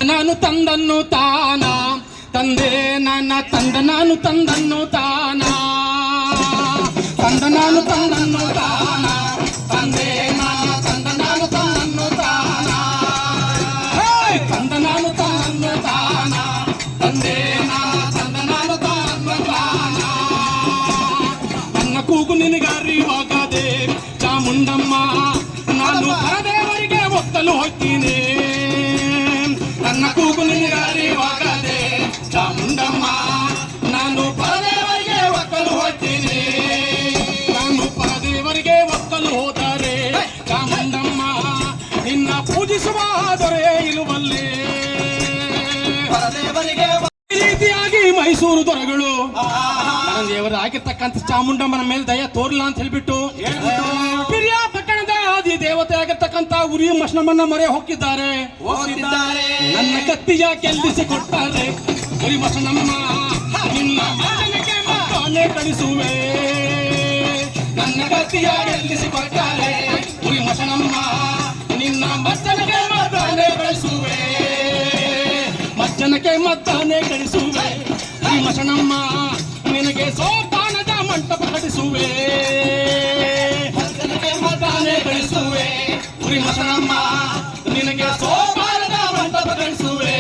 ನಾನು ತಂದನ್ನು ತಾನ ತಂದೆ ನನ್ನ ತಂದ ನಾನು ತಂದನ್ನು ತಾನ ತಂದ ನಾನು ತಂದನ್ನು ತಾನ ತಂದೆ ನಾನು ತಂದ ನಾನು ತಂದನ್ನು ತಾನ ತಂದ ನಾನು ತಂದನ್ನು ತಾನ ತಂದೆ ನಾನು ತಂದ ನಾನು ತಂದನ್ನು ತಾನ ನನ್ನ ಕೂಗು ನಿನಗರಿವಾಗದೆ ಚಾಮುಂಡಮ್ಮ ನಾನು ಪರದೇವರಿಗೆ ಒತ್ತಲು ಹೋಗ್ತೀನಿ ನನ್ನ ಕೂಗು ನಿನಗರಿವಾಗದೆ ಚಾಮುಂಡಮ್ಮ ನಾನು ಪರದೇವರಿಗೆ ಒಕ್ಕಲು ಹೋಗ್ತೀನಿ ನಾನು ಪರದೇವರಿಗೆ ಒಕ್ಕಲು ಹೋದರೆ ಚಾಮುಂಡಮ್ಮ ನಿನ್ನ ಪೂಜಿಸುವ ದೊರೆ ಇರುವಲ್ಲಿ ಪರದೇವರಿಗೆ ಈ ರೀತಿಯಾಗಿ ಮೈಸೂರು ದೊರೆಗಳು ದೇವರ ಆಗಿರ್ತಕ್ಕಂಥ ಚಾಮುಂಡಮ್ಮನ ಮೇಲೆ ದಯ ತೋರ್ಲ ಅಂತ ಹೇಳ್ಬಿಟ್ಟು ಪಿರಿಯ ಪಟ್ಟಣದ ಆದಿ ದೇವತೆ ಆಗಿರ್ತಕ್ಕಂಥ ಉರಿ ಮಶ್ನಮ್ಮನ್ನ ಮೊರೆ ಹೋಗಿದ್ದಾರೆ ನನ್ನ ಕತ್ತಿಯ ಕೆಲ್ಲಿಸಿ ಕೊಟ್ಟಾರೆ ಉರಿ ಮಶ್ನಮ್ಮ ನಿನ್ನ ಮಗನಿಗೆ ಮತ್ತಾನೆ ಕಳಿಸುವೆ ನನ್ನ ಕತ್ತಿಯ ಕೆಲ್ಲಿಸಿ ಕೊಟ್ಟಾರೆ ಉರಿ ಮಶ್ನಮ್ಮ ನಿನ್ನ ಮಜ್ಜನಿಗೆ ಮತ್ತಾನೆ ಕಳಿಸುವೆ ಮಜ್ಜನಕ್ಕೆ ಮತ್ತಾನೆ ಕಳಿಸುವೆ ಉರಿ ಮಶ್ನಮ್ಮ ನಿನಗೆ ಸೋಪಾನದ ಮಂಟಪ ಕಟ್ಟಿಸುವೆ ಮಜ್ಜನಕ್ಕೆ ಮತ್ತಾನೆ ಕಳಿಸುವೆ ಉರಿ ಮಶ್ನಮ್ಮ ನಿನಗೆ ಸೋಪಾನದ ಮಂಟಪ ಕಳಿಸುವೆ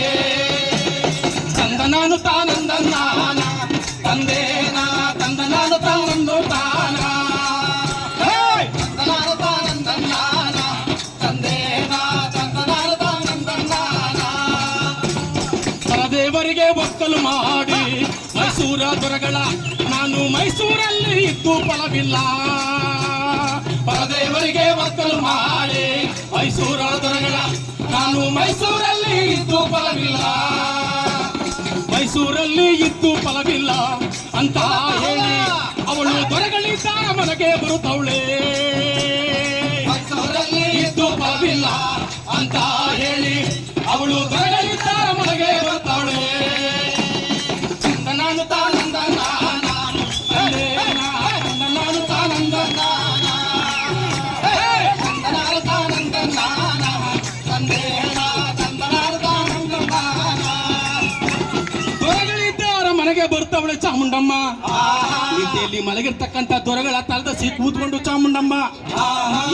ತಂದ ನಾನು ತಾನಂದ ನಾನ ತಂದೆ ತಂದ ನಾನು ತಾನಂದು ತಾನ ತಂದ ನಾನು ತಾನಂದ ನಾನ ತಂದೆ ತಂದ ನಾನು ತಾನಂದ ನಾನ ಪರದೇವರಿಗೆ ಒಕ್ಕಲು ಮಾಡಿ ಮೈಸೂರ ದೊರೆಗಳ ನಾನು ಮೈಸೂರಲ್ಲಿ ಇದ್ದು ಫಲವಿಲ್ಲ ಪರದೇವರಿಗೆ ಒಕ್ಕಲು ಮಾಡಿ ಮೈಸೂರ ದೊರೆಗಳ ನಾನು ಮೈಸೂರಲ್ಲಿ ಇದ್ದು ಫಲವಿಲ್ಲ ಮೈಸೂರಲ್ಲಿ ಇದ್ದು ಫಲವಿಲ್ಲ ಅಂತ ಹೇಳಿ ಅವಳು ದೊರೆಗಳಿದ್ದಾರ ಮನೆಗೆ ಬರುತ್ತವಳೆ ಮೈಸೂರಲ್ಲಿ ಇದ್ದು ಫಲವಿಲ್ಲ ಅಂತ ಹೇಳಿ ಅವಳು ದೊರೆಗಳಿದ್ದಾರ ಮನೆಗೆ ಬರುತ್ತವಳೆ ನಾನು ತಾನಂದ ನಾನ ತಂದೆ ನಾನು ತಾನಂದ ನಾನ ನಾನು ತಾನಂದ ನಾನ ತಂದೆ ತಂದ ನಾನು ತಾನಂದ ನಾನ ದೊರೆಗಳಿದ್ದಾರ ಮನೆಗೆ ಬರ್ತವಳೆ ಚಾಮುಂಡಮ್ಮ ನಿದ್ದೆಯಲ್ಲಿ ಮಲಗಿರ್ತಕ್ಕಂಥ ದೊರೆಗಳ ತಲದ ಸಿ ಕೂತ್ಕೊಂಡು ಚಾಮುಂಡಮ್ಮ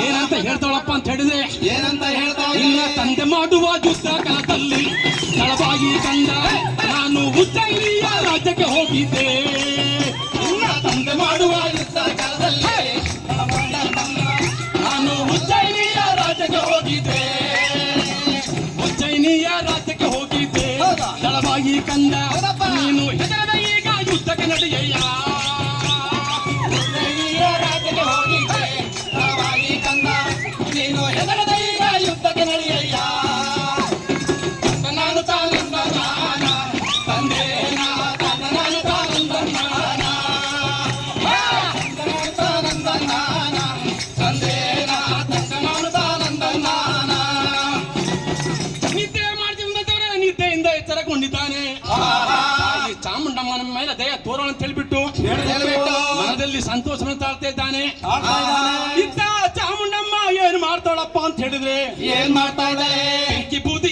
ಏನಂತ ಹೇಳ್ತಾಳಪ್ಪ ಅಂತ ಹೇಳಿದ್ರೆ ಏನಂತ ಹೇಳ್ತಾಳೆ ನಿನ್ನ ತಂದೆ ಮಾಡುವ ಯುದ್ಧ ಕಾಲದಲ್ಲಿ ತಳವಾಗಿ ಕಂಡ ನಾನು ಉಜ್ಜಯಿನಿಯ ರಾಜ್ಯಕ್ಕೆ ಹೋಗಿದ್ದೆ ನಿನ್ನ ತಂದೆ ಮಾಡುವ ಯುದ್ಧ ಕಾಲದಲ್ಲಿ ನಾನು ಉಜ್ಜಯಿನಿಯ ರಾಜ್ಯಕ್ಕೆ ಹೋಗಿದ್ದೆ ಉಜ್ಜಯಿನಿಯ ರಾಜ್ಯಕ್ಕೆ ಹೋಗಿದ್ದೆ ತಳವಾಗಿ ಕಂಡ ನೀನು ಹೆದರದ ಈಗ ಯುದ್ಧಕ್ಕೆ ನಡೆಯಯ್ಯ ರಾಜ್ಯಕ್ಕೆ ಹೋಗಿದ್ದೆ ತಳವಾಗಿ ಕಂದ ನೀನು ಹೆದರದ ಈಗ ಯುದ್ಧಕ್ಕೆ ನಡೆಯಯ್ಯ ನಾನು ತಾನಂದ ನಾನ ತಂದೆ ನಾನು ತಾನಂದ ನಾನ ತಾನಂದ ನಾನ ತಂದೆ ನಾನು ತಾನಂದ ನಾನ ನಿದ್ದೆ ಮಾಡ್ತಿದ್ದವರೇ ನಿದ್ದೆಯಿಂದ ಎಚ್ಚರಗೊಂಡಿದ್ದಾನೆ ಈ ಚಾಮುಂಡಮ್ಮನ ಮೇಲೆ ದಯ ತೋರೋಣ ಅಂತ ಹೇಳ್ಬಿಟ್ಟು ಮನದಲ್ಲಿ ಸಂತೋಷವನ್ನು ತಾಳ್ತಾ ಇದ್ದಾನೆ ಇದ್ದ ಚಾಮುಂಡಮ್ಮ ಏನ್ ಮಾಡ್ತಾಳಪ್ಪ ಅಂತ ಹೇಳಿದ್ರೆ ಏನ್ ಮಾಡ್ತಾ ಇದ್ದಾರೆ ಬೆಂಕಿ ಬೂದಿ